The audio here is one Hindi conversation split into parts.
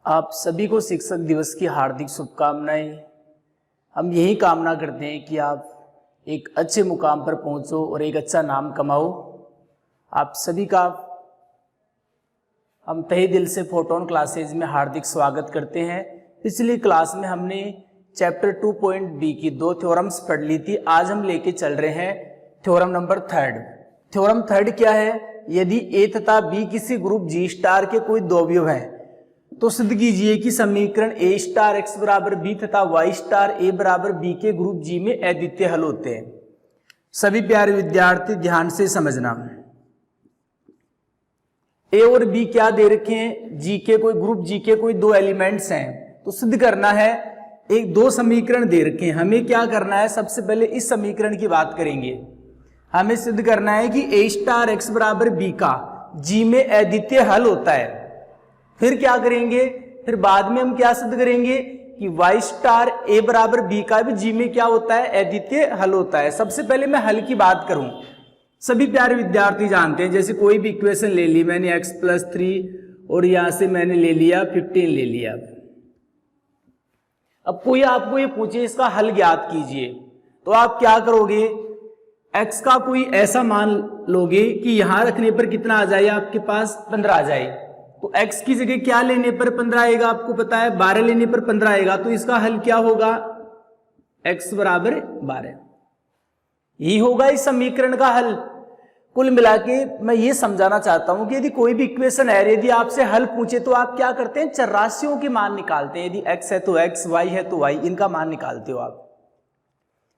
आप सभी को शिक्षक दिवस की हार्दिक शुभकामनाएं। हम यही कामना करते हैं कि आप एक अच्छे मुकाम पर पहुंचो और एक अच्छा नाम कमाओ। आप सभी का हम तहे दिल से फोटोन क्लासेज में हार्दिक स्वागत करते हैं। पिछली क्लास में हमने चैप्टर 2.b की 2 थ्योरम्स पढ़ ली थी। आज हम लेके चल रहे हैं थ्योरम नंबर 3। थ्योरम 3 क्या है? यदि ए तथा बी किसी ग्रुप जी स्टार के कोई दो अवयव हैं तो सिद्ध कीजिए कि समीकरण ए स्टार एक्स बराबर बी तथा वाई स्टार ए बराबर बी के ग्रुप जी में अद्वितीय हल होते हैं। सभी प्यारे विद्यार्थी ध्यान से समझना। ए और बी क्या दे रखे हैं? जी के कोई ग्रुप जी के कोई दो एलिमेंट्स हैं, तो सिद्ध करना है। एक दो समीकरण दे रखे हैं, हमें क्या करना है? सबसे पहले इस समीकरण की बात करेंगे। हमें सिद्ध करना है कि ए स्टार एक्स बराबर बी का जी में अद्वितीय हल होता है। फिर क्या करेंगे? फिर बाद में हम क्या सिद्ध करेंगे कि वाई स्टार ए बराबर बी का भी जी में क्या होता है? अद्वितीय हल होता है। सबसे पहले मैं हल की बात करूं, सभी प्यारे विद्यार्थी जानते हैं, जैसे कोई भी इक्वेशन ले ली मैंने x+3 और यहां से मैंने ले लिया 15 ले लिया। अब कोई आपको ये पूछे इसका हल ज्ञात कीजिए, तो आप क्या करोगे? x का कोई ऐसा मान लोगे कि यहां रखने पर कितना आ जाए? आपके पास 15 आ जाए। तो x की जगह क्या लेने पर 15 आएगा? आपको पता है 12 लेने पर 15 आएगा। तो इसका हल क्या होगा? x बराबर 12। यही होगा इस समीकरण का हल। कुल मिला के मैं ये समझाना चाहता हूं कि यदि कोई भी इक्वेशन है, यदि आपसे हल पूछे तो आप क्या करते हैं? चरराशियों के मान निकालते हैं। यदि x है तो x, y है तो y, इनका मान निकालते हो आप।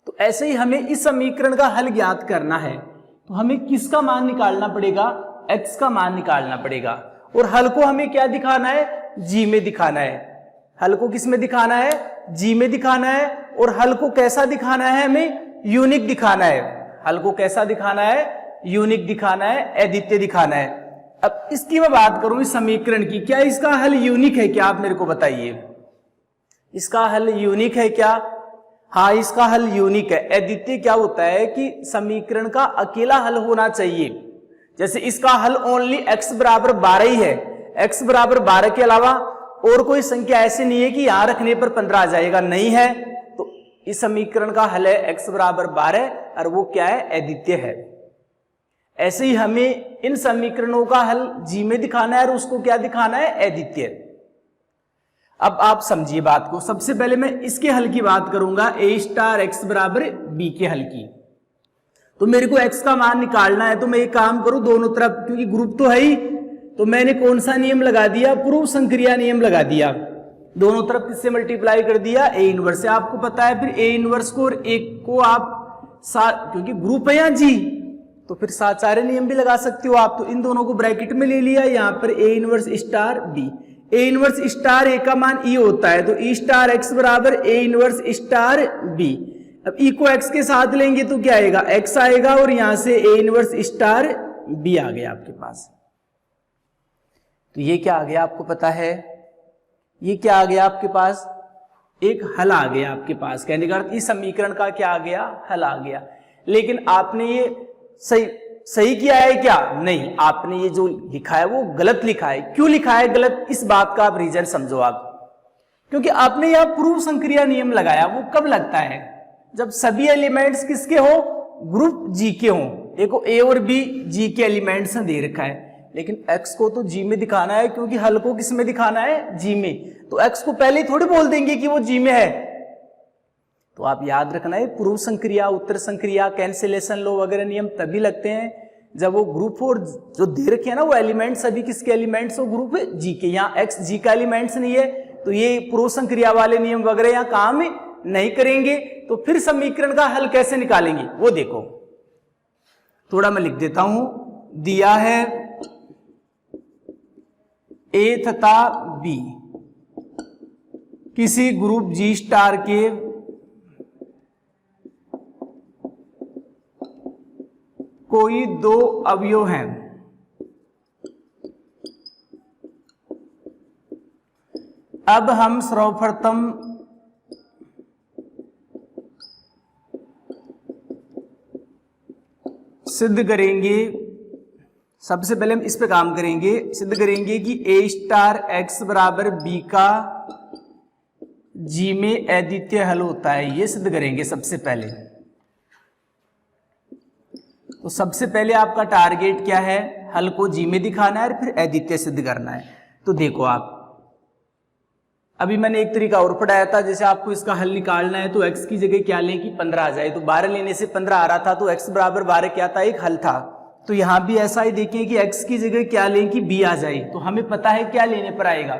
तो ऐसे ही हमें इस समीकरण का हल ज्ञात करना है, तो हमें किसका मान निकालना पड़ेगा? x का मान निकालना पड़ेगा। और हल को हमें क्या दिखाना है? जी में दिखाना है। हल को किस में दिखाना है? जी में दिखाना है। और हल को कैसा दिखाना है? हमें यूनिक दिखाना है। हल को कैसा दिखाना है? यूनिक दिखाना है, अद्वितीय दिखाना है। अब इसकी मैं बात करूं इस समीकरण की, क्या इसका हल यूनिक है क्या? आप मेरे को बताइए, इसका हल यूनिक है क्या? हाँ, इसका हल यूनिक है। अद्वितीय क्या होता है कि समीकरण का अकेला हल होना चाहिए। जैसे इसका हल ओनली x बराबर 12 ही है, x बराबर 12 के अलावा और कोई संख्या ऐसी नहीं है कि यहां रखने पर 15 आ जाएगा, नहीं है। तो इस समीकरण का हल है x बराबर 12 और वो क्या है? अद्वितीय है। ऐसे ही हमें इन समीकरणों का हल जी में दिखाना है और उसको क्या दिखाना है? अद्वितीय। अब आप समझिए बात को। सबसे पहले मैं इसके हल की बात करूंगा, ए स्टार एक्स बराबर बी के हल की। तो मेरे को x का मान निकालना है, तो मैं एक काम करूं, दोनों तरफ क्योंकि ग्रुप तो है ही, तो मैंने कौन सा नियम लगा दिया? पूर्व संक्रिया नियम लगा दिया। दोनों तरफ किससे मल्टीप्लाई कर दिया? a इनवर्स से। आपको पता है फिर a इनवर्स को और एक को आप क्योंकि ग्रुप है यहाँ जी, तो फिर साचार्य नियम भी लगा सकते हो आप। तो इन दोनों को ब्रैकेट में ले लिया, यहाँ पर a inverse star b। a inverse star a का मान e होता है, तो e स्टार x बराबर a इनवर्स स्टार b। अब e को x के साथ लेंगे तो क्या आएगा? x आएगा और यहां से a इनवर्स स्टार b आ गया आपके पास। तो ये क्या आ गया? आपको पता है ये क्या आ गया आपके पास? एक हल आ गया आपके पास। कहने का अर्थ इस समीकरण का क्या आ गया? हल आ गया। लेकिन आपने ये सही किया है क्या? नहीं, आपने ये जो लिखा है वो गलत लिखा है। क्यों लिखा है गलत? इस बात का आप रीजन समझो आप। क्योंकि आपने यहां पूर्व संक्रिया नियम लगाया। वो कब लगता है? जब सभी एलिमेंट्स किसके हो? ग्रुप जी के हो। देखो ए और बी जी के एलिमेंट्स दे रखा है, लेकिन x को तो जी में दिखाना है, क्योंकि हल को किस में दिखाना है? जी में। तो x को पहले ही थोड़ी बोल देंगे कि वो जी में है। तो आप याद रखना है, पूर्व संक्रिया, उत्तर संक्रिया, कैंसिलेशन लॉ वगैरह नियम तभी लगते हैं जब वो ग्रुप और जो दे रखे हैं ना वो एलिमेंट सभी किसके एलिमेंट्स हो? ग्रुप जी के। यहाँ x जी का एलिमेंट्स नहीं है, तो ये पूर्व संक्रिया वाले नियम वगैरह यहाँ काम नहीं करेंगे। तो फिर समीकरण का हल कैसे निकालेंगे वो देखो। थोड़ा मैं लिख देता हूं। दिया है a तथा b किसी ग्रुप जी स्टार के कोई दो अवयव हैं। अब हम सर्वप्रथम सिद्ध करेंगे सबसे पहले हम इस पे काम करेंगे, सिद्ध करेंगे कि ए स्टार एक्स बराबर बी का जी में अद्वितीय हल होता है, ये सिद्ध करेंगे सबसे पहले। तो सबसे पहले आपका टारगेट क्या है, हल को जी में दिखाना है और फिर अद्वितीय सिद्ध करना है। तो देखो आप, अभी मैंने एक तरीका और पढ़ाया था, जैसे आपको इसका हल निकालना है तो x की जगह क्या लें कि 15 आ जाए। तो 12 लेने से 15 आ रहा था, तो x बराबर 12 क्या था, एक हल था। तो यहां भी ऐसा ही देखें कि x की जगह क्या लें कि b आ जाए। तो हमें पता है क्या लेने पर आएगा,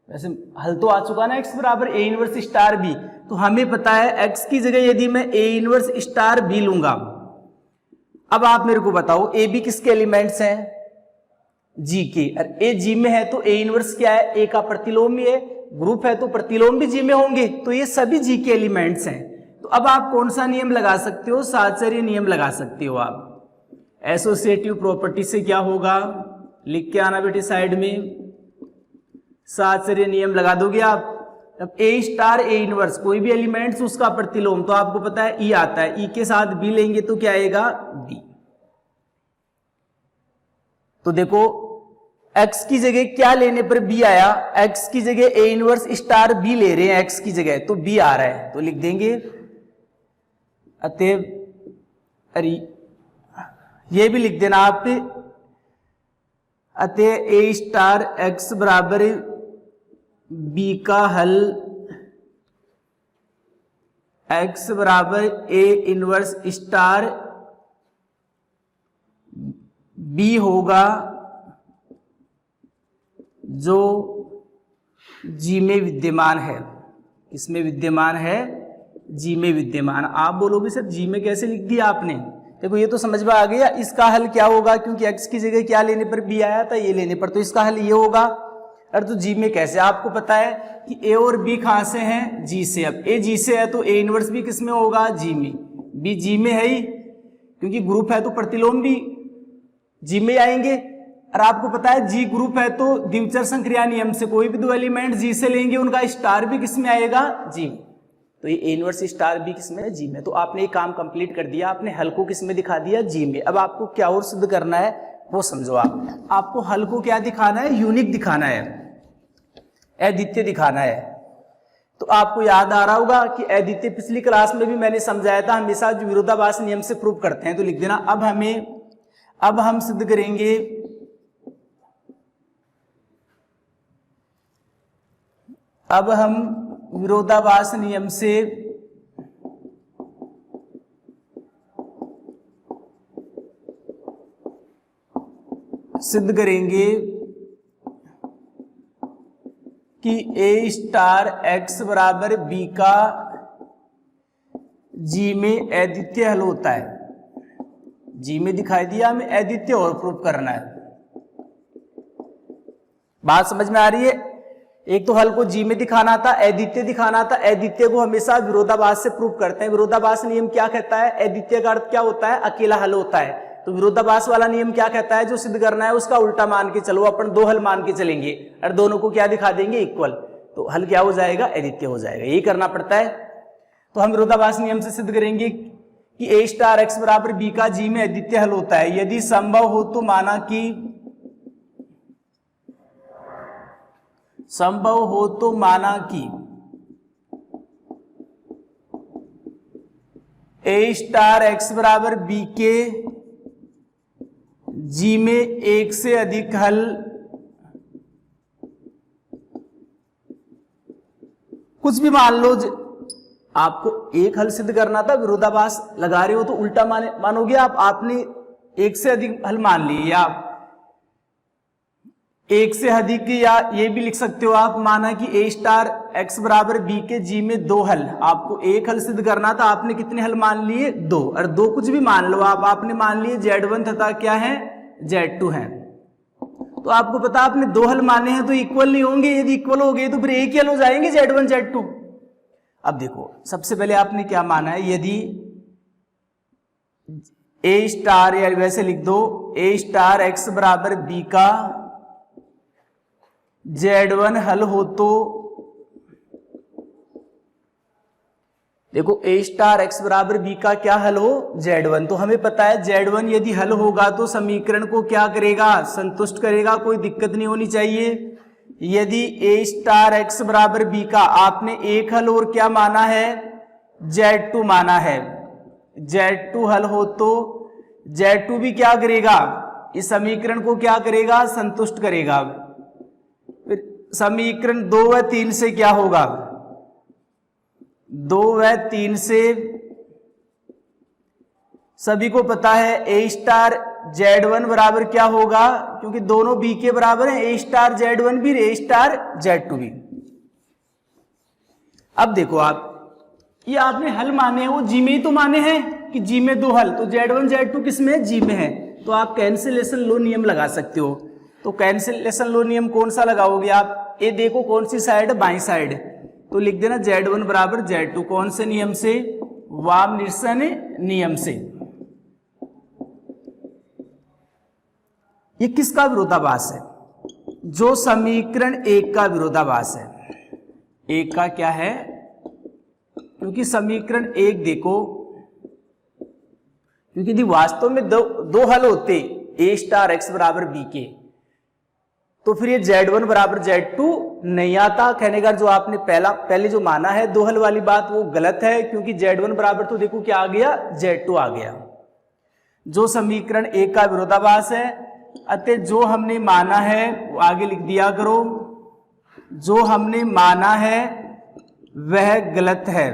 वैसे हल तो आ चुका ना, x बराबर a इनवर्स स्टार b। तो हमें पता है x की जगह यदि मैं a इनवर्स स्टार b लूंगा। अब आप मेरे को बताओ a b किसके एलिमेंट्स हैं, g के। और a g में है तो a इनवर्स क्या है, a का प्रतिलोम ही है, ग्रुप है तो प्रतिलोम भी जी में होंगे, तो ये सभी जी के एलिमेंट्स हैं। तो अब आप कौन सा नियम लगा सकते हो, साहचर्य नियम लगा सकते हो आप। एसोसिएटिव प्रॉपर्टी से क्या होगा, लिख के आना बेटे साइड में, साहचर्य नियम लगा दोगे आप। अब ए स्टार ए इनवर्स कोई भी एलिमेंट्स उसका प्रतिलोम, तो आपको पता है ई आता है, ई के साथ बी लेंगे तो क्या आएगा, बी। तो देखो x की जगह क्या लेने पर b आया, x की जगह a इनवर्स स्टार b ले रहे हैं x की जगह, तो b आ रहा है, तो लिख देंगे। अतएव अरे ये भी लिख देना आप, अतः a स्टार x बराबर b का हल x बराबर a इनवर्स स्टार b होगा, जो जी में विद्यमान है। किसमें विद्यमान है, जी में विद्यमान। आप बोलोगे सर जी में कैसे लिख दिया आपने, देखो ये तो समझ में आ गया, इसका हल क्या होगा, क्योंकि x की जगह क्या लेने पर b आया था, ये लेने पर, तो इसका हल ये होगा। अरे तो जी में कैसे, आपको पता है कि a और b कहां से हैं, जी से। अब a जी से है तो a इनवर्स भी किसमें होगा, जी में। b जी में है ही, क्योंकि ग्रुप है तो प्रतिलोम भी जी में आएंगे। और आपको पता है जी ग्रुप है तो द्विचर संक्रिया नियम से कोई भी दो एलिमेंट जी से लेंगे उनका स्टार भी किसमें आएगा, जी। तो ये इनवर्स स्टार भी किसमें है, जी में। तो आपने ये काम कंप्लीट कर दिया, आपने हल को किसमें दिखा दिया, जी में। अब आपको क्या और सिद्ध करना है वो समझो आप। आपको हल को क्या दिखाना है, यूनिक दिखाना है, अद्वितीय दिखाना है। तो आपको याद आ रहा होगा कि अद्वितीय पिछली क्लास में भी मैंने समझाया था, हमेशा जो विरोधाभास नियम से प्रूव करते हैं। तो लिख देना। अब हम सिद्ध करेंगे अब हम विरोधाभास नियम से सिद्ध करेंगे कि a स्टार x बराबर b का जी में अद्वितीय हल होता है। जी में दिखाई दिया, हमें अद्वितीय और प्रूफ करना है। बात समझ में आ रही है? एक तो हल को जी में दिखाना था, अद्वितीय दिखाना था। अद्वितीय को हमेशा विरोधाभास से प्रूफ करते हैं। विरोधाभास नियम क्या कहता है, अद्वितीय का अर्थ क्या होता है, अकेला हल होता है। तो विरोधाभास वाला नियम क्या कहता है, जो सिद्ध करना है उसका उल्टा मान के चलो। अपन दो हल मान के चलेंगे और दोनों को क्या दिखा देंगे, इक्वल। तो हल क्या हो जाएगा, अद्वितीय हो जाएगा। यही करना पड़ता है। तो हम विरोधाभास नियम से सिद्ध करेंगे कि a स्टार x बराबर b का जी में अद्वितीय हल होता है। यदि संभव हो तो माना कि a स्टार x बराबर b के जी में एक से अधिक हल कुछ भी मान लो। आपको एक हल सिद्ध करना था, विरोधाभास लगा रहे हो तो उल्टा मानोगे आप। आपने एक से अधिक हल मान लिए, या आप एक से अधिक, या ये भी लिख सकते हो आप, माना कि a स्टार x बराबर b के जी में दो हल। आपको एक हल सिद्ध करना था, आपने कितने हल मान लिए, दो। और दो कुछ भी मान लो आप, आपने मान लिए z1 तथा क्या है, z2 है। तो आपको पता आपने दो हल माने हैं तो इक्वल नहीं होंगे। यदि इक्वल हो गए तो फिर एक ही हल हो जाएंगे, z1 z2। अब देखो सबसे पहले आपने क्या माना है, यदि a स्टार, या वैसे लिख दो, a स्टार x बराबर b का z1 हल हो तो देखो a स्टार x बराबर b का क्या हल हो, z1। तो हमें पता है z1 यदि हल होगा तो समीकरण को क्या करेगा, संतुष्ट करेगा, कोई दिक्कत नहीं होनी चाहिए। यदि a स्टार x बराबर b का आपने एक हल और क्या माना है, z2 माना है, z2 हल हो तो z2 भी क्या करेगा, इस समीकरण को क्या करेगा, संतुष्ट करेगा। फिर समीकरण 2 व 3 से क्या होगा, 2 व 3 से सभी को पता है a स्टार z1 बराबर क्या होगा, क्योंकि दोनों b के बराबर है, a स्टार z1 भी a स्टार z2 भी। अब देखो आप, ये आपने हल माने हैं वो जी में ही तो माने हैं कि जी में दो हल, तो z1 z2 किस में है, जी में है। तो आप कैंसिलेशन लो नियम लगा सकते हो। तो कैंसिलेशन लो नियम कौन सा लगाओगे आप, ये देखो कौन सी साइड है, बाई साइड, तो लिख देना z1 बराबर z2, कौन से नियम से, वाम निरसन नियम से। ये किसका विरोधाभास है, जो समीकरण 1 का विरोधाभास है। 1 का क्या है, क्योंकि समीकरण 1 देखो, क्योंकि यदि वास्तव में दो हल होते a स्टार x बराबर b के, तो फिर ये z1 बराबर z2 नहीं आता। कहने का जो आपने पहले जो माना है दो हल वाली बात, वो गलत है, क्योंकि z1 बराबर तो देखो क्या आ गया, z2 आ गया, जो समीकरण 1 का विरोधाभास है। अतः जो हमने माना है वो आगे लिख दिया करो, जो हमने माना है वह गलत है,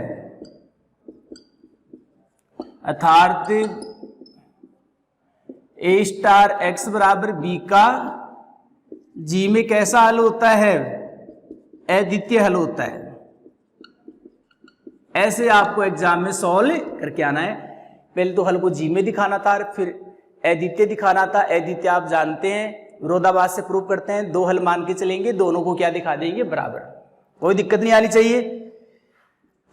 अर्थात a स्टार x बराबर b का जी में कैसा हल होता है, अद्वितीय हल होता है। ऐसे आपको एग्जाम में सॉल्व करके आना है। पहले तो हल को जी में दिखाना था, फिर अद्वितीय दिखाना था। अद्वितीय आप जानते हैं विरोधाभास से प्रूव करते हैं, दो हल मान के चलेंगे, दोनों को क्या दिखा देंगे, बराबर, कोई दिक्कत नहीं आनी चाहिए।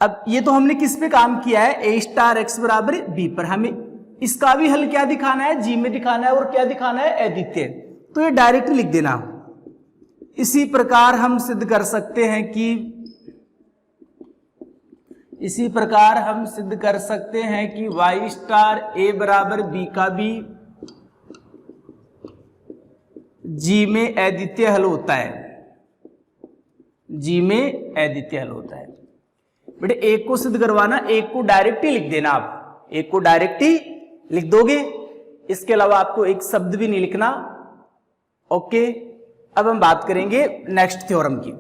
अब ये तो हमने किस पे काम किया है, a स्टार x बराबर b पर। हमें इसका भी हल क्या दिखाना है, जी में दिखाना है, और क्या दिखाना है, अद्वितीय। तो ये डायरेक्ट लिख देना। इसी प्रकार हम सिद्ध कर सकते हैं कि, इसी प्रकार हम सिद्ध कर सकते हैं कि y स्टार a बराबर b का भी जी में अद्वितीय हल होता है, जी में अद्वितीय हल होता है। बेटे एक को सिद्ध करवाना, एक को डायरेक्ट ही लिख देना, आप एक को डायरेक्ट ही लिख दोगे, इसके अलावा आपको एक शब्द भी नहीं लिखना। ओके, अब हम बात करेंगे नेक्स्ट थ्योरम की।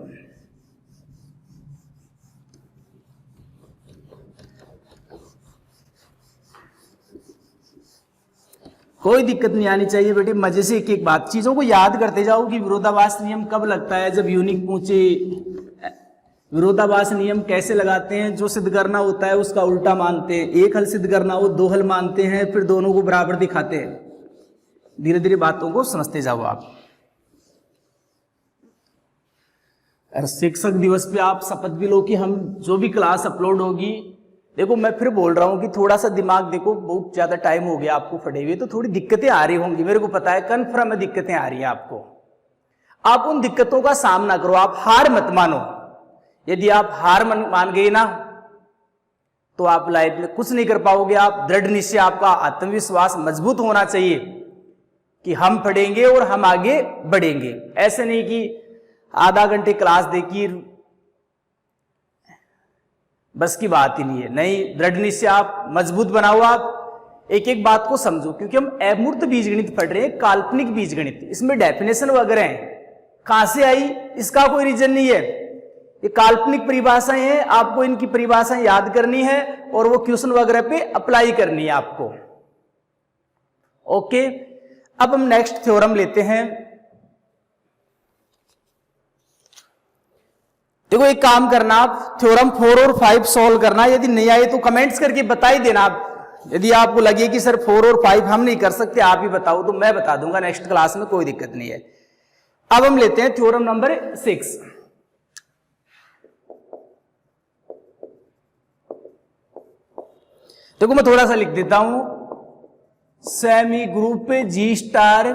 कोई दिक्कत नहीं आनी चाहिए बेटे, मजे से एक एक बात, चीजों को याद करते जाओ कि विरोधाभास नियम कब लगता है, जब यूनिक पूछे। विरोधाभास नियम कैसे लगाते हैं, जो सिद्ध करना होता है उसका उल्टा मानते हैं, एक हल सिद्ध करना हो दो हल मानते हैं, फिर दोनों को बराबर दिखाते हैं। धीरे धीरे बातों को समझते जाओ आप। शिक्षक दिवस पे आप शपथ भी लो कि हम जो भी क्लास अपलोड होगी, देखो मैं फिर बोल रहा हूं कि थोड़ा सा दिमाग देखो, बहुत ज्यादा टाइम हो गया आपको पढ़े हुए, तो थोड़ी दिक्कतें आ रही होंगी, मेरे को पता है, कन्फर्म है दिक्कतें आ रही हैं आपको। आप उन दिक्कतों का सामना करो, आप हार मत मानो। यदि आप हार मान गए ना, तो आप लाइफ में कुछ नहीं कर पाओगे। आप दृढ़ निश्चय, आपका आत्मविश्वास मजबूत होना चाहिए कि हम पढ़ेंगे और हम आगे बढ़ेंगे। ऐसे नहीं कि आधा घंटे क्लास देखी, बस की बात ही नहीं है। नहीं, दृढ़ निश्चय आप मजबूत बनाओ, आप एक एक बात को समझो, क्योंकि हम अमूर्त बीजगणित पढ़ रहे हैं, काल्पनिक बीजगणित, इसमें डेफिनेशन वगैरह है, कहां से आई इसका कोई रीजन नहीं है। ये काल्पनिक परिभाषाएं हैं, आपको इनकी परिभाषाएं याद करनी है और वो क्वेश्चन वगैरह पे अप्लाई करनी है आपको। ओके, अब हम नेक्स्ट थ्योरम लेते हैं। देखो एक काम करना, आप थ्योरम 4 और 5 सॉल्व करना, यदि नहीं आए तो कमेंट्स करके बता ही देना। आप यदि आपको लगे कि सर 4 और 5 हम नहीं कर सकते, आप ही बताओ, तो मैं बता दूंगा नेक्स्ट क्लास में, कोई दिक्कत नहीं है। अब हम लेते हैं थ्योरम नंबर 6। देखो मैं थोड़ा सा लिख देता हूं, सेमी ग्रुप जी स्टार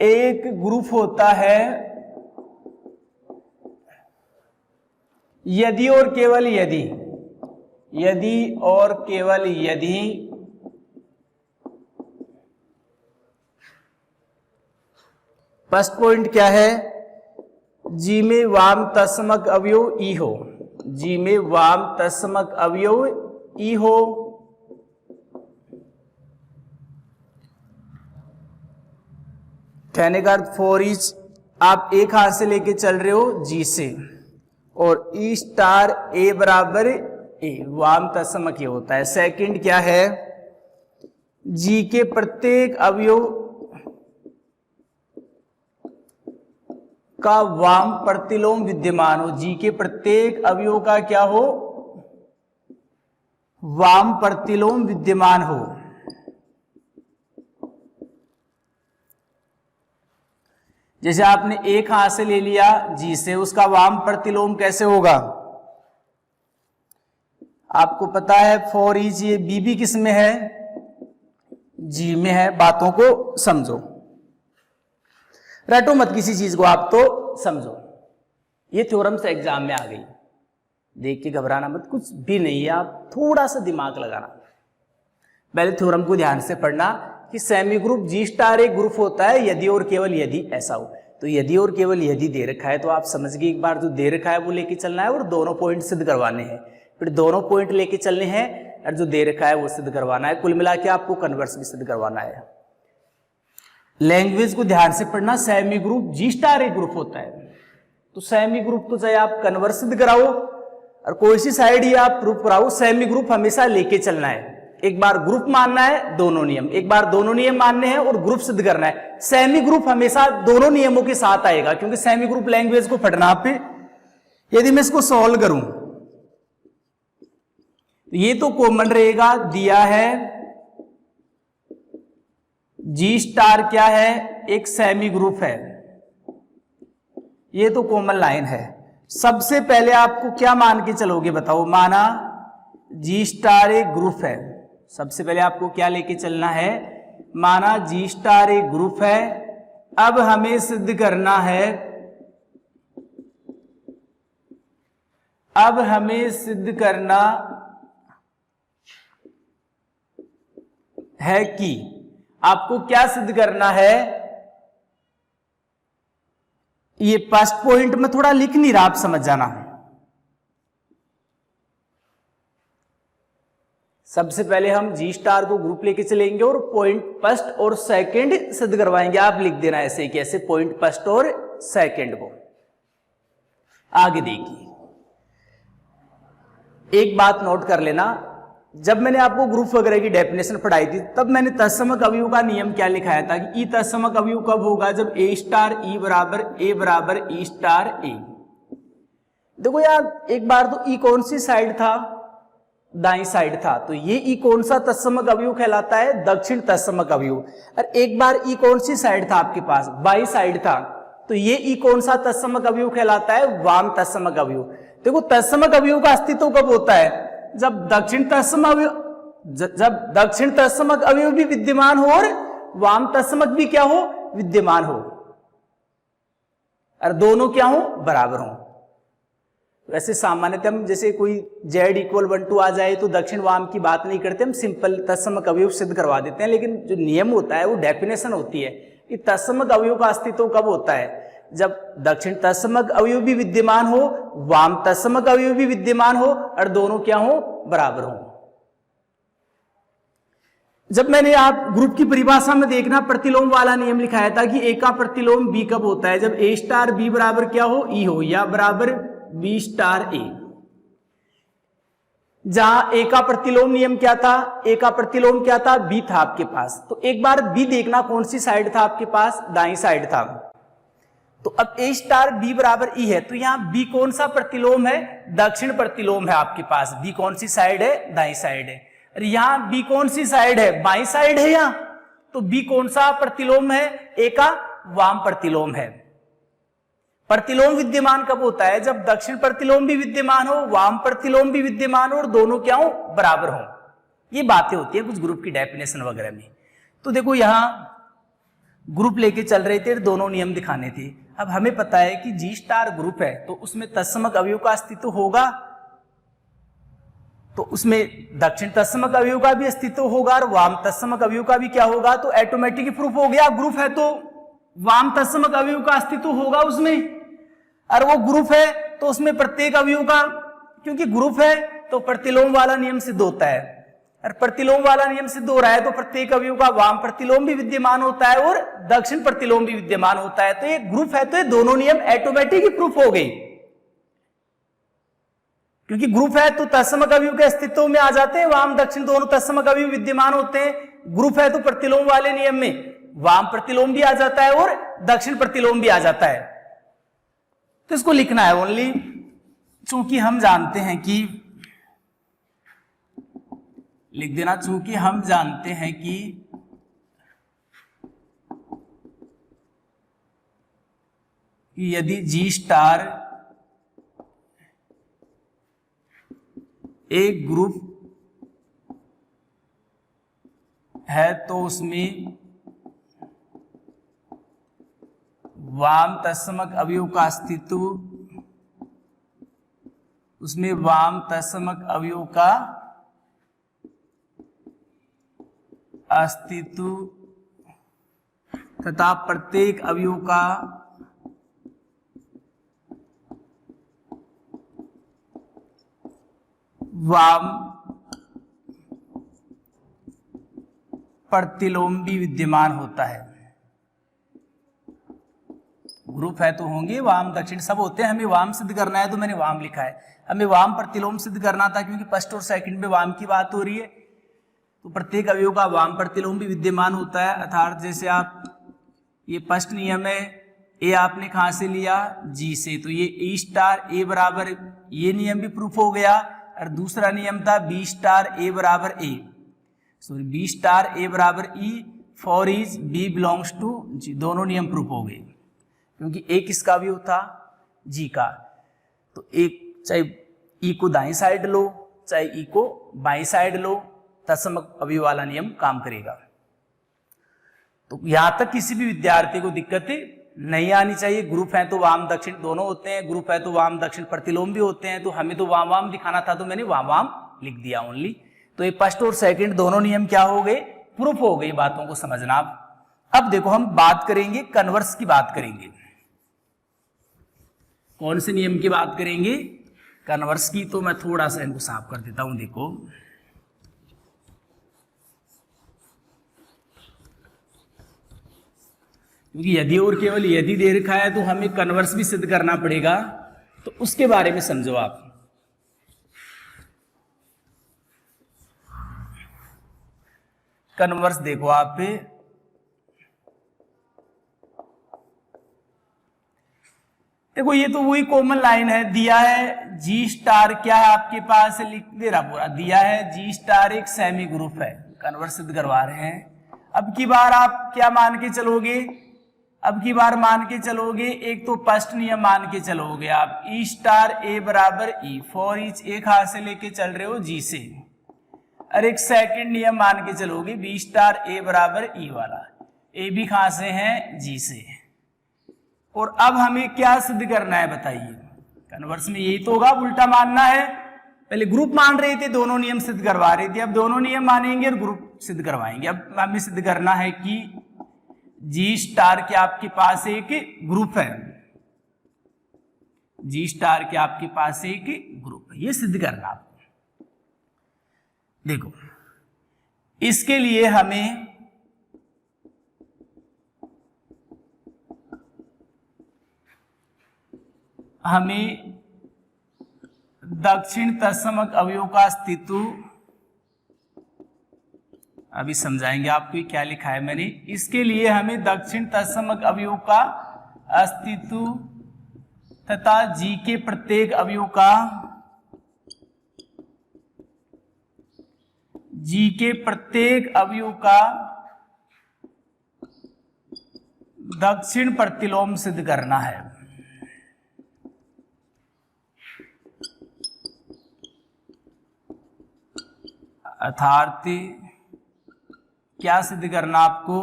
एक ग्रुप होता है यदि और केवल यदि, यदि और केवल यदि फर्स्ट पॉइंट क्या है, जी में वाम तत्समक अवयव ई हो, जी में वाम तत्समक अवयव ई हो, कहने का अर्थ फॉर ईच आप एक हाथ से लेके चल रहे हो जी से, और ई स्टार ए बराबर ए, वाम तत्समक ये होता है। सेकंड क्या है, जी के प्रत्येक अवयव का वाम प्रतिलोम विद्यमान हो, जी के प्रत्येक अवयव का क्या हो, वाम प्रतिलोम विद्यमान हो। जैसे आपने एक हाथ से ले लिया जी से, उसका वाम प्रतिलोम कैसे होगा, आपको पता है फॉर ईच ये बी भी किस में है, जी में है। बातों को समझो, रटो मत किसी चीज को, आप तो समझो। ये थ्योरम से एग्जाम में आ गई, देख के घबराना मत, कुछ भी नहीं है, आप थोड़ा सा दिमाग लगाना। पहले थ्योरम को ध्यान से पढ़ना कि सेमी ग्रुप जी स्टार एक ग्रुप होता है यदि और केवल यदि ऐसा हो। तो यदि और केवल यदि दे रखा है तो आप समझ गए, एक बार जो दे रखा है वो लेके चलना है और दोनों पॉइंट सिद्ध करवाने हैं, फिर दोनों पॉइंट लेके चलने हैं और जो दे रखा है वो सिद्ध करवाना है। कुल मिला के आपको कन्वर्स भी सिद्ध करवाना है। लैंग्वेज को ध्यान से पढ़ना, सेमी ग्रुप जी स्टार एक ग्रुप होता है, तो सेमी ग्रुप तो चाहे आप कन्वर्स सिद्ध कराओ और कोई सी साइड ही आप प्रूफ कराओ, सेमी ग्रुप हमेशा लेके चलना है। एक बार ग्रुप मानना है, दोनों नियम, एक बार दोनों नियम मानने हैं और ग्रुप सिद्ध करना है। सेमी ग्रुप हमेशा दोनों नियमों के साथ आएगा, क्योंकि सेमी ग्रुप लैंग्वेज को पढ़ना पे। यदि मैं इसको सॉल्व करूं, ये तो कॉमन रहेगा, दिया है जी स्टार क्या है, एक सेमी ग्रुप है, ये तो कॉमन लाइन है। सबसे पहले आपको क्या मान के चलोगे बताओ, माना जी स्टार एक ग्रुप है, सबसे पहले आपको क्या लेके चलना है, माना जी स्टार एक ग्रुप है। अब हमें सिद्ध करना है, अब हमें सिद्ध करना है कि, आपको क्या सिद्ध करना है, ये फर्स्ट पॉइंट में थोड़ा लिख नहीं रहा, आप समझ जाना। सबसे पहले हम जी स्टार को ग्रुप लेके चलेंगे और पॉइंट फर्स्ट और सेकंड सिद्ध करवाएंगे। आप लिख देना ऐसे कि ऐसे पॉइंट फर्स्ट और सेकंड को। आगे देखिए, एक बात नोट कर लेना, जब मैंने आपको ग्रुप वगैरह की डेफिनेशन पढ़ाई थी तब मैंने तत्समक अवयव का नियम क्या लिखाया था कि ई तत्समक अवयव कब होगा, जब ए स्टार ई बराबर ई स्टार ए। देखो यार, एक बार तो ई कौन सी साइड था, दाई साइड था, तो ये ई कौन सा तत्समक अवयव कहलाता है, दक्षिण तत्समक अवयव। और एक बार ई कौन सी साइड था आपके पास, बाई साइड था, तो ये ई कौन सा तत्समक अवयव कहलाता है, वाम तत्समक अवयव। देखो तत्समक अवयव का अस्तित्व कब होता है, जब दक्षिण तत्समक अवयव भी विद्यमान हो और वाम तत्समक भी क्या हो, विद्यमान हो, और दोनों क्या हो, बराबर हो। वैसे सामान्यतः हम जैसे कोई z = 1 आ जाए तो दक्षिण वाम की बात नहीं करते, हम सिंपल तत्समक अवयव सिद्ध करवा देते हैं। लेकिन जो नियम होता है वो डेफिनेशन होती है कि तत्समक अवयव का अस्तित्व कब होता है, जब दक्षिण तत्समक अवयव भी विद्यमान हो, वाम तत्समक अवयव भी विद्यमान हो और दोनों क्या हो, बराबर हो। जब मैंने आप ग्रुप की परिभाषा में देखना प्रतिलोम वाला नियम लिखाया था कि ए का प्रतिलोम बी कब होता है, जब ए स्टार बी बराबर क्या हो, ई हो, या बराबर बी स्टार ए। जहां ए का प्रतिलोम नियम क्या था, ए का प्रतिलोम क्या था, बी था आपके पास। तो एक बार बी देखना कौन सी साइड था आपके पास, दाई साइड था। तो अब ए स्टार बी बराबर ई है, तो यहां बी कौन सा प्रतिलोम है, दक्षिण प्रतिलोम है आपके पास। बी कौन सी साइड है, दाई साइड है। और यहां बी कौन सी साइड है, बाई साइड है यहां, तो बी कौन सा प्रतिलोम है, ए का वाम प्रतिलोम है। प्रतिलोम विद्यमान कब होता है, जब दक्षिण प्रतिलोम भी विद्यमान हो, वाम प्रतिलोम भी विद्यमान हो और दोनों क्या हो, बराबर हो। ये बातें होती है कुछ ग्रुप की डेफिनेशन वगैरह में। तो देखो यहां ग्रुप लेके चल रहे थे, दोनों नियम दिखाने थे। अब हमें पता है कि जी स्टार ग्रुप है तो उसमें तत्समक अवयव का अस्तित्व होगा, तो उसमें दक्षिण तत्समक अवयव का भी अस्तित्व होगा और वाम तत्समक अवयव का भी क्या होगा, तो ऑटोमेटिक प्रूफ हो गया। ग्रुप है तो वाम तत्समक अवयव का अस्तित्व होगा उसमें, और वो ग्रुप है तो उसमें प्रत्येक अवयव का, क्योंकि ग्रुप है तो प्रतिलोम वाला नियम सिद्ध होता है, और प्रतिलोम वाला नियम सिद्ध हो रहा है तो प्रत्येक अवयव का वाम प्रतिलोम भी विद्यमान होता है और दक्षिण प्रतिलोम भी विद्यमान होता है। तो ये ग्रुप है तो ये दोनों नियम ऑटोमेटिक ही प्रूफ हो गई, क्योंकि ग्रुप है तो तत्समक अवयव के अस्तित्व में आ जाते हैं, वाम दक्षिण दोनों तत्समक अवयव विद्यमान होते हैं। ग्रुप है तो प्रतिलोम वाले नियम में वाम प्रतिलोम भी आ जाता है और दक्षिण प्रतिलोम भी आ जाता है। तो इसको लिखना है ओनली, चूंकि हम जानते हैं कि, लिख देना, चूंकि हम जानते हैं कि यदि जी स्टार एक ग्रुप है तो उसमें वाम तत्समक अवयव का अस्तित्व, उसमें वाम तत्समक अवयव का अस्तित्व तथा प्रत्येक अवयव का वाम प्रतिलोम भी विद्यमान होता है। ग्रुप है तो होंगे वाम दक्षिण सब होते हैं, हमें वाम सिद्ध करना है तो मैंने वाम लिखा है। हमें वाम प्रतिलोम सिद्ध करना था क्योंकि फर्स्ट और सेकंड में वाम की बात हो रही है, तो प्रत्येक अवयव का वाम प्रतिलोम भी विद्यमान होता है। अर्थात जैसे आप, ये फर्स्ट नियम है, ए आपने कहां से लिया, जी से, तो ये ई स्टार ए बराबर, ये नियम भी प्रूफ हो गया। और दूसरा नियम था बी स्टार ए बराबर A, sorry B star A बराबर E for is B belongs to G, दोनों नियम प्रूफ हो गए, क्योंकि ए किसका भी होता, जी का। तो एक चाहे ई को दाएं साइड लो चाहे ई को बाएं साइड लो, तत्समक अवयव वाला नियम काम करेगा। तो यहां तक किसी भी विद्यार्थी को दिक्कत नहीं आनी चाहिए। ग्रुप है तो वाम दक्षिण दोनों होते हैं, ग्रुप है तो वाम दक्षिण प्रतिलोम भी होते हैं, तो हमें तो वाम वाम दिखाना था तो मैंने वाम वाम लिख दिया ओनली। तो ये फर्स्ट और सेकंड दोनों नियम क्या हो गए, प्रूफ हो गई। बातों को समझना। अब देखो हम बात करेंगे कन्वर्स की, बात करेंगे कौन से नियम की बात करेंगे, कन्वर्स की। तो मैं थोड़ा सा इनको साफ कर देता हूं। देखो क्योंकि यदि और केवल यदि दे रखा है तो हमें कन्वर्स भी सिद्ध करना पड़ेगा, तो उसके बारे में समझो आप। कन्वर्स देखो आप, देखो ये तो वही कॉमन लाइन है, दिया है जी स्टार क्या है आपके पास, लिख दे रहा पूरा, दिया है जी स्टार एक सेमी ग्रुप है, कन्वर्स सिद्ध करवा रहे हैं। अब की बार आप क्या मान के चलोगे, अब की बार मान के चलोगे, एक तो फर्स्ट नियम मान के चलोगे आप, ई स्टार ए बराबर ई, फॉर ईच ए कहां से लेके चल रहे हो, जी से। और एक सेकंड नियम मान के चलोगे, बी स्टार ए बराबर ई वाला, ए भी कहां से है, जी से। और अब हमें क्या सिद्ध करना है बताइए, कन्वर्स में यही तो होगा, उल्टा मानना है। पहले ग्रुप मान रहे थे, दोनों नियम सिद्ध करवा रहे थे, अब दोनों नियम मानेंगे और ग्रुप सिद्ध करवाएंगे। अब हमें सिद्ध करना है कि जी स्टार के आपके पास एक ग्रुप है, जी स्टार के आपके पास एक ग्रुप है, ये सिद्ध करना आपको। देखो इसके लिए हमें दक्षिण तत्समक अवयव का अस्तित्व, अभी समझाएंगे आपको क्या लिखा है मैंने। इसके लिए हमें दक्षिण तत्समक अवयव का अस्तित्व तथा जी के प्रत्येक अवयव का, जी के प्रत्येक अवयव का दक्षिण प्रतिलोम सिद्ध करना है। अर्थात क्या सिद्ध करना आपको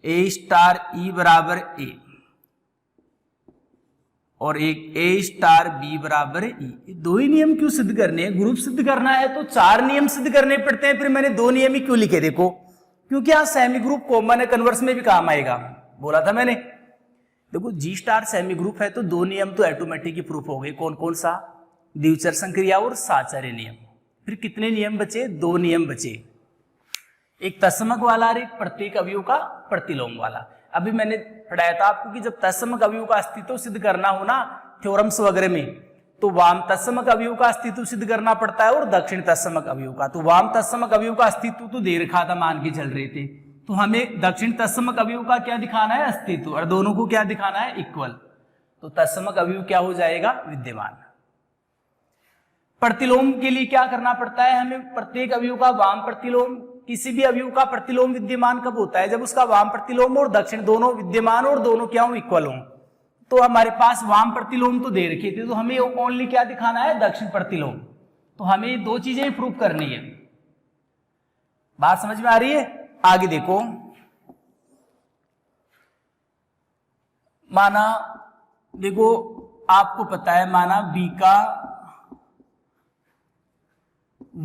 ए स्टार ई बराबर ए और एक ए स्टार बी बराबर ई। दो ही नियम क्यों सिद्ध करने हैं? ग्रुप सिद्ध करना है तो 4 नियम सिद्ध करने पड़ते हैं, फिर मैंने 2 नियम ही क्यों लिखे? देखो क्योंकि यहाँ सेमी ग्रुप कॉमन है, कन्वर्स में भी काम आएगा, बोला था मैंने। देखो जी स्टार सेमी ग्रुप है तो 2 नियम तो ऑटोमेटिक ही प्रूफ हो गए। कौन कौन सा? द्विचर संक्रिया और साचार्य नियम। फिर कितने नियम बचे? 2 नियम बचे, एक तत्समक वाला और एक प्रत्येक अवयव का प्रतिलोम वाला। अभी मैंने पढ़ाया था आपको कि जब तत्समक अवयव का अस्तित्व सिद्ध करना हो ना थ्योरम्स वगैरह में, तो वाम तत्समक अवयव का अस्तित्व सिद्ध करना पड़ता है और दक्षिण तत्समक अवयव का। तो वाम तत्समक अवयव का अस्तित्व तो दे रखा था, मान के चल रहे थे, तो हमें दक्षिण तत्समक अवयव का क्या दिखाना है? अस्तित्व। और दोनों को क्या दिखाना है? इक्वल। तो तत्समक अवयव क्या हो जाएगा? विद्यमान। प्रतिलोम के लिए क्या करना पड़ता है हमें? प्रत्येक अवयव का वाम प्रतिलोम। किसी भी अवयव का प्रतिलोम विद्यमान कब होता है? जब उसका वाम प्रतिलोम और दक्षिण दोनों विद्यमान और दोनों क्या हो? इक्वल हो। तो हमारे पास वाम प्रतिलोम तो दे रखे थे, तो हमें ओनली क्या दिखाना है? दक्षिण प्रतिलोम। तो हमें ये 2 चीजें प्रूव करनी है। बात समझ में आ रही है? आगे देखो, माना देखो आपको पता है, माना बी का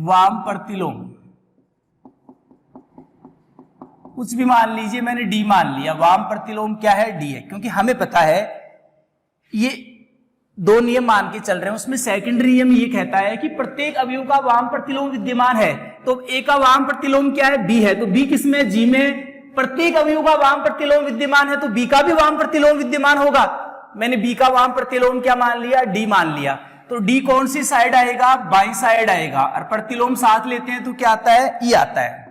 वाम प्रतिलोम कुछ भी मान लीजिए, मैंने डी मान लिया। वाम प्रतिलोम क्या है? डी है, क्योंकि हमें पता है ये 2 नियम मान के चल रहे हैं। उसमें सेकंडरी नियम ये कहता है कि प्रत्येक अवयव का वाम प्रतिलोम विद्यमान है। तो ए का वाम प्रतिलोम क्या है? बी है। तो बी किसमें? जी में। प्रत्येक अवयव का वाम प्रतिलोम विद्यमान है तो बी का भी वाम प्रतिलोम विद्यमान होगा। मैंने बी का वाम प्रतिलोम क्या मान लिया? डी मान लिया। तो डी कौन सी साइड आएगा? बाई साइड आएगा। और प्रतिलोम साथ लेते हैं तो क्या आता है? ई आता है।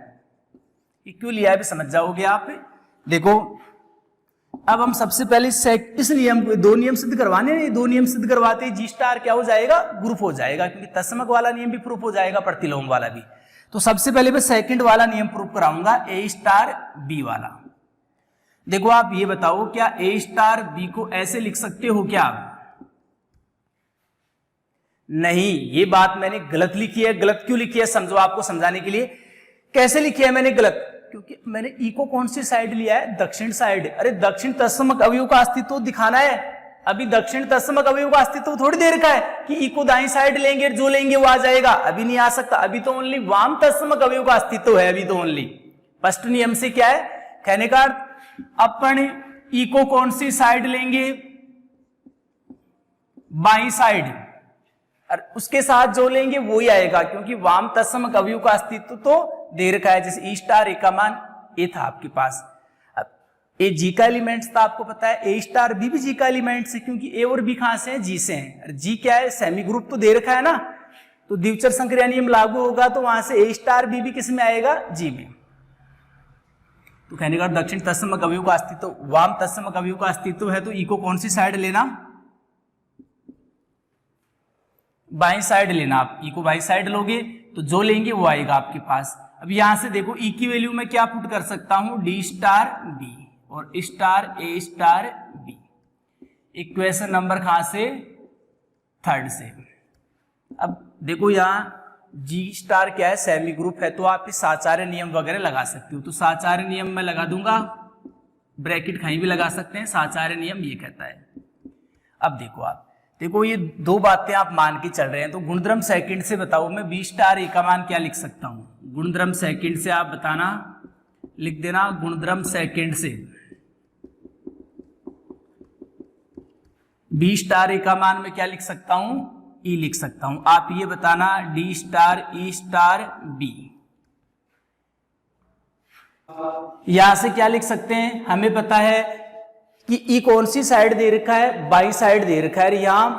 ये क्यों लिया है भी समझ जाओगे आप। देखो अब हम सबसे पहले इस नियम को 2 नियम सिद्ध करवाने हैं। 2 नियम सिद्ध करवाते जी स्टार क्या हो जाएगा? ग्रुप हो जाएगा, क्योंकि तत्समक वाला नियम भी प्रूफ हो जाएगा, प्रतिलोम वाला भी। तो सबसे पहले मैं सेकंड वाला नियम प्रूफ कराऊंगा, ए स्टार बी वाला। देखो आप ये बताओ, क्या ए स्टार बी को ऐसे लिख सकते हो क्या? नहीं, ये बात मैंने गलत लिखी है। गलत क्यों लिखी है समझो, आपको समझाने के लिए। कैसे लिखी है मैंने गलत? क्योंकि मैंने ई को कौन सी साइड लिया है? दक्षिण साइड। अरे दक्षिण तत्समक अवयव का अस्तित्व दिखाना है। अभी दक्षिण तत्समक अवयव का अस्तित्व थोड़ी देर का है कि ई को दाईं साइड लेंगे, जो लेंगे वो आ जाएगा। अभी नहीं आ सकता। अभी तो ओनली वाम तत्समक अवयव का अस्तित्व है। अभी तो ओनली फर्स्ट नियम से क्या है कहने का, अपन ई को कौन सी साइड लेंगे? बाईं साइड। और उसके साथ जो लेंगे वो ही आएगा, क्योंकि वाम तत्समक अवयव का अस्तित्व तो दे रखा है। जैसे ई स्टार ए का मान ए था आपके पास, अब ए जी का एलिमेंट्स था, आपको पता है ए स्टार बी भी जी का एलिमेंट्स है, क्योंकि ए और बी कहां से है? जी से हैं। जी क्या है? सेमी ग्रुप तो दे रखा है ना, तो द्विचर संक्रिया नियम लागू होगा, तो वहां से ए स्टार बी भी किस में आएगा? जी में। तो कहने का दक्षिण तत्समक अवयव का अस्तित्व, वाम तत्समक अवयव का अस्तित्व है, तो ई को कौन सी साइड लेना? बाईं साइड लेना। आप ई को बाईं साइड लोगे तो जो लेंगे वो आएगा आपके पास। अब यहां से देखो ई की वैल्यू मैं क्या पुट कर सकता हूं? डी स्टार बी और स्टार ए स्टार बी। इक्वेशन नंबर कहां से? 3rd से। अब देखो यहां जी स्टार क्या है? सेमी ग्रुप है, तो आप इस साचार्य नियम वगैरह लगा सकते हो। तो साचार्य नियम मैं लगा दूंगा, ब्रैकेट कहीं भी लगा सकते हैं। साचार्य नियम ये कहता है। अब देखो आप, देखो ये 2 बातें आप मान के चल रहे हैं, तो गुणधर्म सेकंड से बताओ मैं बी स्टार ए का मान क्या लिख सकता हूं? गुणधर्म सेकंड से आप बताना, लिख देना गुणधर्म सेकंड से बी स्टार ए का मान मैं क्या लिख सकता हूं? ई लिख सकता हूं। आप ये बताना डी स्टार ई स्टार बी। यहां से क्या लिख सकते हैं? हमें पता है कि ई कौन सी साइड दे रखा है? बाई साइड दे रखा है। यहां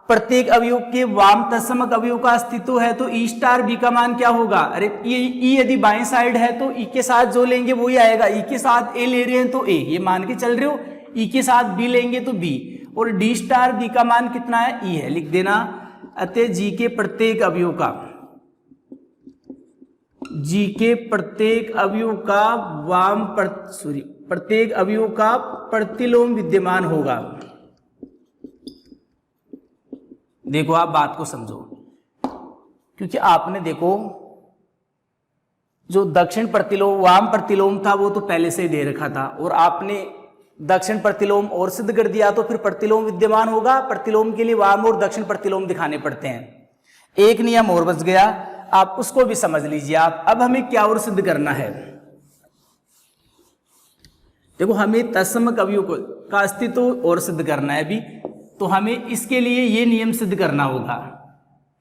प्रत्येक अवयव के वाम तत्समक अवयव का अस्तित्व है, तो ई स्टार बी का मान क्या होगा? अरे ई यदि बाई साइड है तो ई के साथ जो लेंगे वो ही आएगा। ई के साथ ए ले रहे हैं तो ए, ये मान के चल रहे हो। ई के साथ बी लेंगे तो बी, और डी स्टार बी का मान कितना है? ई है, लिख देना। अतः जी के प्रत्येक अवयव का, जी के प्रत्येक अवयव का वाम प्रत्येक अवयव का प्रतिलोम विद्यमान होगा। देखो आप बात को समझो, क्योंकि आपने देखो जो दक्षिण प्रतिलोम वाम प्रतिलोम था वो तो पहले से ही दे रखा था, और आपने दक्षिण प्रतिलोम और सिद्ध कर दिया, तो फिर प्रतिलोम विद्यमान होगा। प्रतिलोम के लिए वाम और दक्षिण प्रतिलोम दिखाने पड़ते हैं। एक नियम और बच गया, आप उसको भी समझ लीजिए आप। अब हमें क्या और सिद्ध करना है? देखो, हमें तत्समक अवयव का अस्तित्व और सिद्ध करना है अभी, तो हमें इसके लिए ये नियम सिद्ध करना होगा,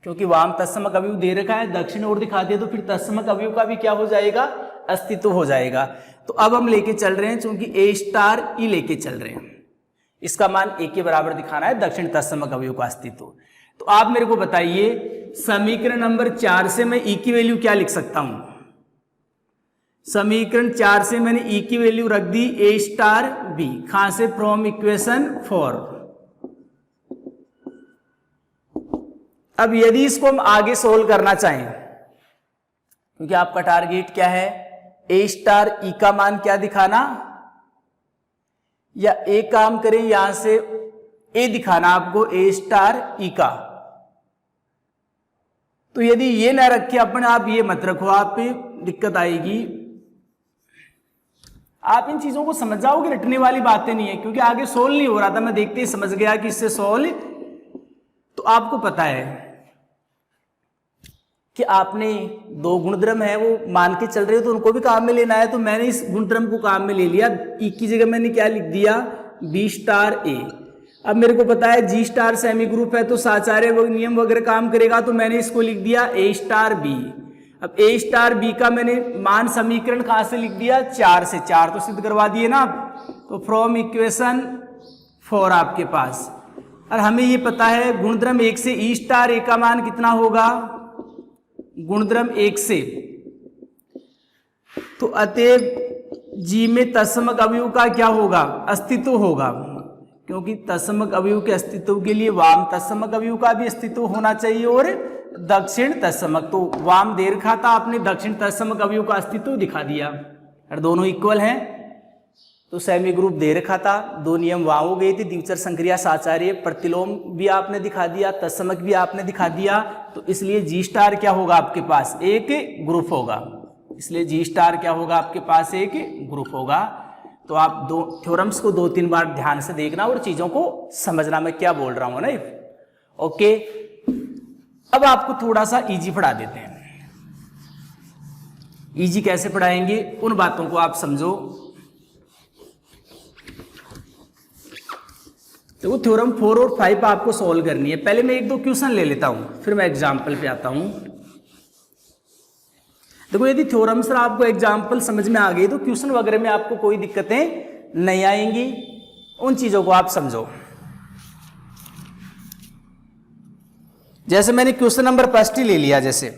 क्योंकि वाम तत्समक अवयव दे रखा है, दक्षिण और दिखा दिया, तो फिर तत्समक अवयव का भी क्या हो जाएगा? अस्तित्व हो जाएगा। तो अब हम लेके चल रहे हैं, चूंकि ए स्टार ई लेके चल रहे हैं, इसका मान ए के बराबर दिखाना है दक्षिण तत्समक अवयव का अस्तित्व। तो आप मेरे को बताइए, समीकरण नंबर 4 से मैं ई की वैल्यू क्या लिख सकता हूं? समीकरण 4 से मैंने ई की वैल्यू रख दी ए स्टार बी, कहां से? From equation 4। अब यदि इसको हम आगे सोल्व करना चाहें, क्योंकि आपका टारगेट क्या है? ए स्टार ई का मान क्या दिखाना, या एक काम करें यहां से ए दिखाना आपको, ए स्टार ई का। तो यदि ये ना रखे अपन, आप ये मत रखो, आप पे दिक्कत आएगी। आप इन चीजों को समझ जाओगे, रटने वाली बातें नहीं है, क्योंकि आगे सोल्व नहीं हो रहा था, मैं देखते ही समझ गया कि इससे सोल्व। तो आपको पता है कि आपने दो गुणधर्म है वो मान के चल रहे हो, तो उनको भी काम में लेना है। तो मैंने इस गुणधर्म को काम में ले लिया, ई की जगह मैंने क्या लिख दिया? बी स्टार ए। अब मेरे को पता है जी स्टार सेमी ग्रुप है, तो साचार्य नियम वगैरह काम करेगा, तो मैंने इसको लिख दिया ए स्टार बी। अब ए स्टार बी का मैंने मान समीकरण कहां से लिख दिया? 4 से। 4 तो सिद्ध करवा दिए ना आप, तो फ्रॉम इक्वेशन 4 आपके पास। और हमें ये पता है गुणधर्म 1 से ई स्टार ए का मान कितना होगा? गुणधर्म 1 से, तो अतएव जी में तत्समक अवयव का क्या होगा? अस्तित्व होगा, क्योंकि तत्समक अवयव के अस्तित्व के लिए वाम तत्समक अवयव का भी अस्तित्व होना चाहिए और दक्षिण तत्समक। तो वाम दे रखा था, आपने दक्षिण तत्समक अवयव का अस्तित्व दिखा दिया, और दोनों इक्वल हैं, तो सेमी ग्रुप दे रखा था। दो नियम वहां हो गए थे, द्विचर संक्रिया साचार्य, प्रतिलोम भी आपने दिखा दिया, तत्समक भी आपने दिखा दिया। तो इसलिए जी स्टार क्या होगा आपके पास? एक ग्रुप होगा। इसलिए जी स्टार क्या होगा आपके पास? एक ग्रुप होगा। तो आप दो थ्योरम्स को 2-3 बार ध्यान से देखना और चीजों को समझना, मैं क्या बोल रहा हूं ना। ओके, अब आपको थोड़ा सा इजी पढ़ा देते हैं। इजी कैसे पढ़ाएंगे, उन बातों को आप समझो। तो थ्योरम 4 और 5 आपको सॉल्व करनी है। पहले मैं 1-2 क्वेश्चन ले लेता हूं, फिर मैं एग्जाम्पल पे आता हूं। देखो, यदि थ्योरम सर आपको एग्जाम्पल समझ में आ गई, तो क्वेश्चन वगैरह में आपको कोई दिक्कतें नहीं आएंगी। उन चीजों को आप समझो। जैसे मैंने क्वेश्चन नंबर 1 ही ले लिया, जैसे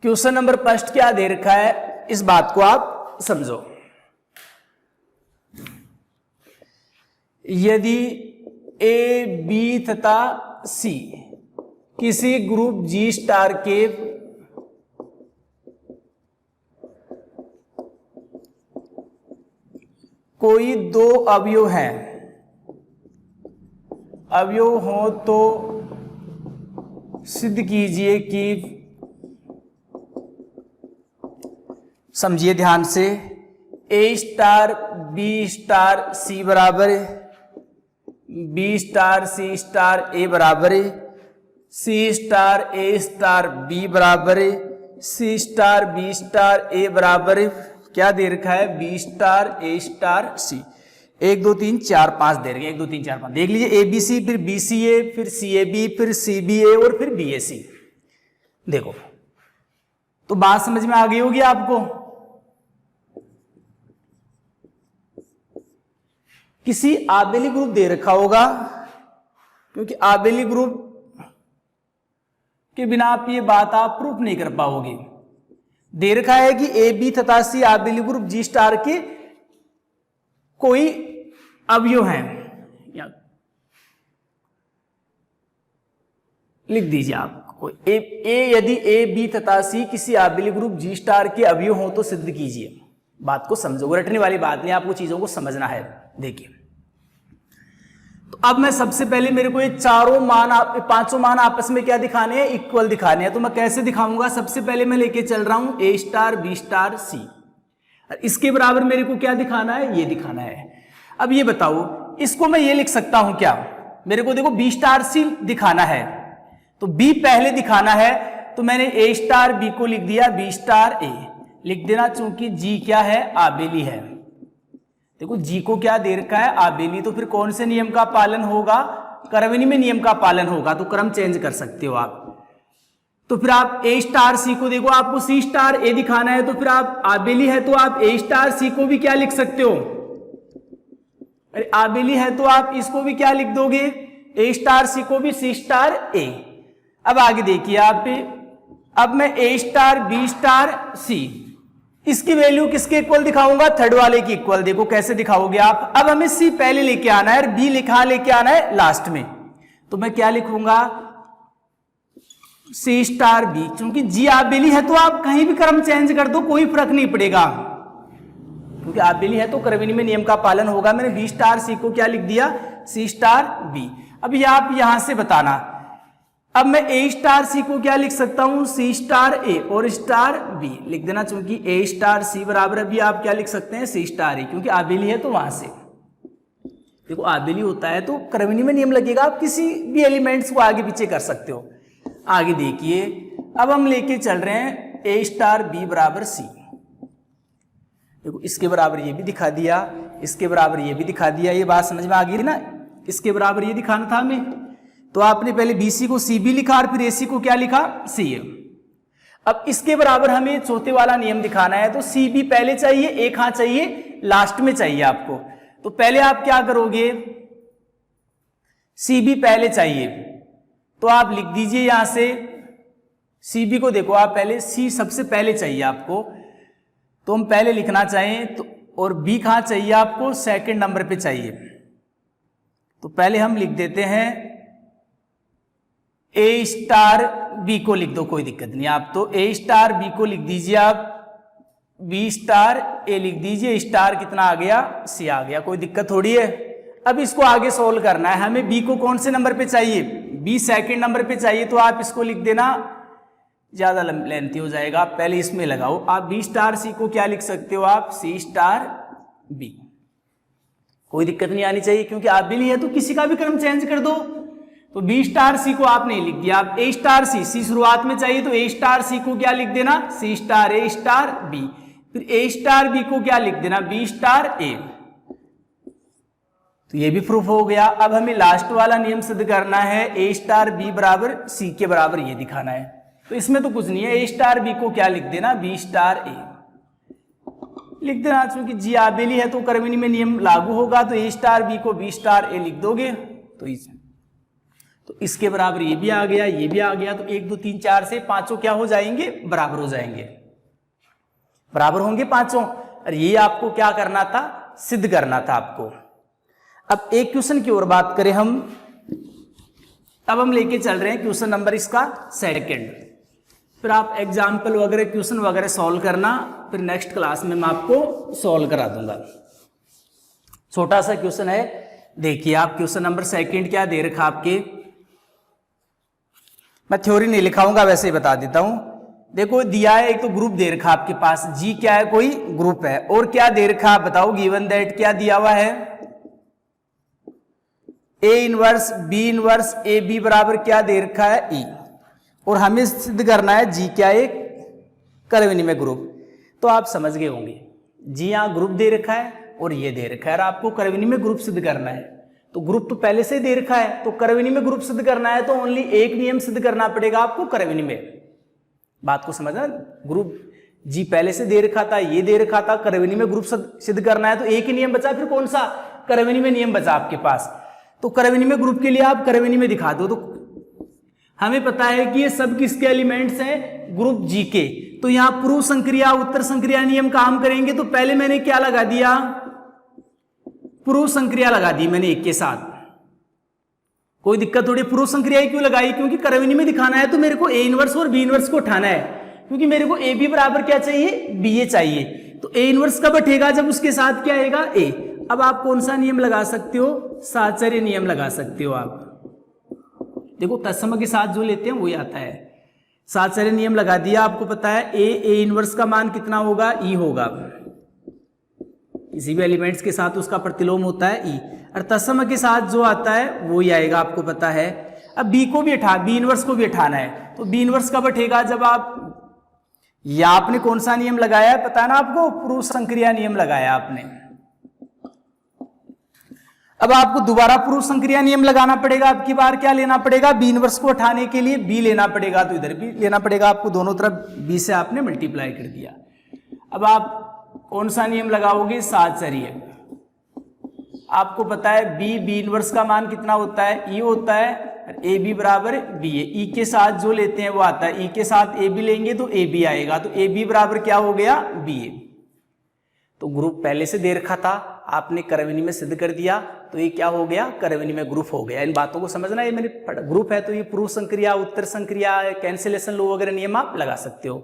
क्वेश्चन नंबर 1 क्या दे रखा है, इस बात को आप समझो। यदि ए, बी तथा सी किसी ग्रुप जी स्टार के कोई 2 अवयव हैं, अवयव हो तो सिद्ध कीजिए कि, समझिए ध्यान से, ए स्टार बी स्टार सी बराबर है, B star c star A बराबर है, सी स्टार ए स्टार बी बराबर है, सी स्टार बी स्टार ए बराबर है, क्या दे रखा है? बी स्टार ए स्टार सी। 1 2 3 4 5 दे रखे, 1 2 3 4 5 देख लीजिए। ए बी सी, फिर बी सी ए, फिर सी ए बी, फिर सी बी ए और फिर बी ए सी। देखो, तो बात समझ में आ गई होगी आपको। किसी आबेली ग्रुप दे रखा होगा, क्योंकि आबेली ग्रुप के बिना आप ये बात आप प्रूफ नहीं कर पाओगे। दे रखा है कि ए बी तथा सी आबेली ग्रुप जी स्टार के कोई अवयव हैं, लिख दीजिए आप। यदि ए बी तथा सी किसी आबेली ग्रुप जी स्टार के अवयव हो तो सिद्ध कीजिए। बात को समझो, रटने वाली बात नहीं, आपको चीजों को समझना है। देखिए, तो अब मैं सबसे पहले मेरे को ये पांचों मान आपस में क्या दिखाने हैं, इक्वल दिखाने हैं। तो मैं कैसे दिखाऊंगा, सबसे पहले मैं लेके चल रहा हूं A star B star C, इसके बराबर मेरे को क्या दिखाना है, ये दिखाना है। अब ये बताओ, इसको मैं ये लिख सकता हूं क्या, मेरे को देखो B स्टार C दिखाना है तो B पहले दिखाना है, तो मैंने A स्टार B को लिख दिया, B स्टार A लिख देना, चूंकि G क्या है, आबेली है। देखो G को क्या दे रखा है, आबेली, तो फिर कौन से नियम का पालन होगा, क्रमनिमेय नियम का पालन होगा, तो क्रम चेंज कर सकते हो आप। तो फिर आप A स्टार C को देखो, आपको C स्टार A दिखाना है, तो फिर आप आबेली है तो आप A स्टार C को भी क्या लिख सकते हो, अरे आबेली है तो आप इसको भी क्या लिख दोगे, A स्टार C को भी C स्टार A। अब आगे देखिए आप, अब मैं A star B star C, इसकी वैल्यू किसके इक्वल दिखाऊंगा, थर्ड वाले की इक्वल। देखो कैसे दिखाओगे आप, अब हमें C पहले लेके आना है और B लेके आना है लास्ट में, तो मैं क्या लिखूंगा, C स्टार B, क्योंकि G आबेली है तो आप कहीं भी क्रम चेंज कर दो, कोई फर्क नहीं पड़ेगा, क्योंकि आबेली है तो क्रमनिमेय नियम का पालन होगा। मैंने B स्टार C को क्या लिख दिया, C स्टार B। अब ये आप यहां से बताना, अब मैं A स्टार C को क्या लिख सकता हूं, C स्टार A और स्टार B लिख देना, क्योंकि A स्टार C बराबर अभी आप क्या लिख सकते हैं, C स्टार A, क्योंकि आबेली है तो वहां से देखो आबेली होता है तो क्रमनिमेय नियम लगेगा, आप किसी भी एलिमेंट्स को आगे पीछे कर सकते हो। आगे देखिए, अब हम लेके चल रहे हैं A स्टार B बराबर C। देखो इसके बराबर ये भी दिखा दिया, इसके बराबर ये भी दिखा दिया, ये बात समझ में आ गई ना, इसके बराबर ये दिखाना था हमें, तो आपने पहले BC को CB लिखा और फिर AC को क्या लिखा, CA। अब इसके बराबर हमें चौथे वाला नियम दिखाना है, तो CB पहले चाहिए, A कहां चाहिए, लास्ट में चाहिए आपको। तो पहले आप क्या करोगे, CB पहले चाहिए, तो आप लिख दीजिए यहां से CB को, देखो आप पहले C सबसे पहले चाहिए आपको, तो हम पहले लिखना चाहें तो, और B कहां चाहिए आपको, सेकंड नंबर पे चाहिए, तो पहले हम लिख देते हैं A स्टार B को लिख दो, कोई दिक्कत नहीं, आप तो A स्टार B को लिख दीजिए, आप B स्टार A लिख दीजिए, स्टार कितना आ गया, C आ गया, कोई दिक्कत थोड़ी है। अब इसको आगे सोल्व करना है, हमें B को कौन से नंबर पे चाहिए, B सेकंड नंबर पे चाहिए, तो आप इसको लिख देना, ज्यादा लेंथी हो जाएगा, आप पहले इसमें लगाओ, आप B स्टार C को क्या लिख सकते हो, आप C स्टार B, कोई दिक्कत नहीं आनी चाहिए, क्योंकि आप भी नहीं है तो किसी का भी क्रम चेंज कर दो। तो B स्टार C को आपने लिख दिया, आप A स्टार C शुरुआत में चाहिए तो A स्टार C को क्या लिख देना, C star A star B, फिर A स्टार B को क्या लिख देना, B स्टार A। तो ये भी प्रूफ हो गया। अब हमें लास्ट वाला नियम सिद्ध करना है, A स्टार B बराबर C के बराबर ये दिखाना है, तो इसमें तो कुछ नहीं है, A स्टार B को क्या लिख देना, B स्टार A लिख देना, क्योंकि G आबेली है तो क्रमनिमेय नियम लागू होगा, तो A स्टार B को B स्टार A लिख दोगे, तो इसके बराबर ये भी आ गया, ये भी आ गया, तो 1 2 3 4 से पांचों क्या हो जाएंगे, बराबर हो जाएंगे, बराबर होंगे पांचों। और ये आपको क्या करना था, सिद्ध करना था आपको। अब एक क्वेश्चन की ओर बात करें हम, अब हम लेके चल रहे हैं क्वेश्चन नंबर इसका सेकंड, फिर आप एग्जाम्पल वगैरह क्वेश्चन वगैरह सॉल्व करना, फिर नेक्स्ट क्लास में मैं आपको सॉल्व करा दूंगा। छोटा सा क्वेश्चन है, देखिए आप क्वेश्चन नंबर सेकंड क्या दे रखा आपके, मैं थ्योरी नहीं लिखाऊंगा, वैसे ही बता देता हूं। देखो दिया है, एक तो ग्रुप दे रखा आपके पास, G क्या है, कोई ग्रुप है, और क्या दे रखा आप बताओ, गिवन दैट क्या दिया हुआ है, A inverse B inverse AB बराबर क्या दे रखा है, E, और हमें सिद्ध करना है G क्या, एक क्रमनिमेय ग्रुप। तो आप समझ गए होंगे, G यहां ग्रुप दे रखा है और ये दे रखा है, और आपको क्रमनिमेय ग्रुप सिद्ध करना है, तो ग्रुप तो पहले से दे रखा है, तो क्रमनिमेय ग्रुप सिद्ध करना है तो ओनली एक नियम सिद्ध करना पड़ेगा आपको, क्रमनिमेय। बात को समझना, ग्रुप G पहले से दे रखा था, ये दे रखा था, क्रमनिमेय ग्रुप सिद्ध करना है तो एक ही नियम बचा, फिर कौन सा, क्रमनिमेय नियम बचा आपके पास। तो क्रमनिमेय ग्रुप के लिए आप क्रमनिमेय दिखा दो, तो हमें पता है कि ये सब किसके एलिमेंट्स हैं, ग्रुप G के, तो यहां पूर्व संक्रिया उत्तर संक्रिया नियम काम करेंगे। तो पहले मैंने क्या लगा दिया, पूर्व संक्रिया लगा दी मैंने एक के साथ, कोई दिक्कत थोड़ी, पूर्व संक्रिया क्यों लगाई, क्योंकि क्रमनिमेय दिखाना है तो मेरे को A इनवर्स और B इनवर्स को उठाना है, क्योंकि मेरे को AB बराबर क्या चाहिए, BA चाहिए, तो A इनवर्स कब उठेगा, जब उसके साथ क्या आएगा, A, अब आप कौन सा नियम लगा सकते हो, साहचर्य नियम लगा सकते हो आप। देखो तत्सम के साथ जो लेते हैं वही आता है। साहचर्य नियम लगा दिया, आपको पता है ए इनवर्स का मान कितना होगा, ई होगा। किसी भी एलिमेंट्स के साथ उसका प्रतिलोम होता है ई, और तत्सम के साथ जो आता है वो ही आएगा, आपको पता है। अब बी को भी बी इनवर्स को भी हटाना है, तो बी इनवर्स कब हटेगा, जब आप, या आपने कौन सा नियम लगाया है पता है ना आपको, पुरुष संक्रिया नियम लगाया आपने। अब आपको दोबारा पुरुष संक्रिया नियम लगाना पड़ेगा, अब की बार क्या लेना पड़ेगा, बी इनवर्स को हटाने के लिए बी लेना पड़ेगा, तो इधर भी लेना पड़ेगा आपको, दोनों तरफ बी से आपने मल्टीप्लाई कर दिया। अब आप कौन सा नियम लगाओगे, साहचर्य। आपको पता है बी इनवर्स का मान कितना होता है, ई होता है, ए बी बराबर बी है। ई के साथ जो लेते हैं वो आता है, ई के साथ ए बी लेंगे तो ए बी आएगा, तो ए बी बराबर क्या हो गया, बी ए। तो ग्रुप पहले से दे रखा था, आपने क्रमविनिमय में सिद्ध कर दिया, तो ये क्या हो गया, क्रमविनिमय में ग्रुप हो गया। इन बातों को समझना, ये मैंने ग्रुप है तो ये पूर्व संक्रिया, उत्तर संक्रिया, कैंसिलेशन लो वगैरह नियम आप लगा सकते हो।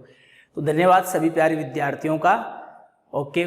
तो धन्यवाद सभी प्यारे विद्यार्थियों का। ओके।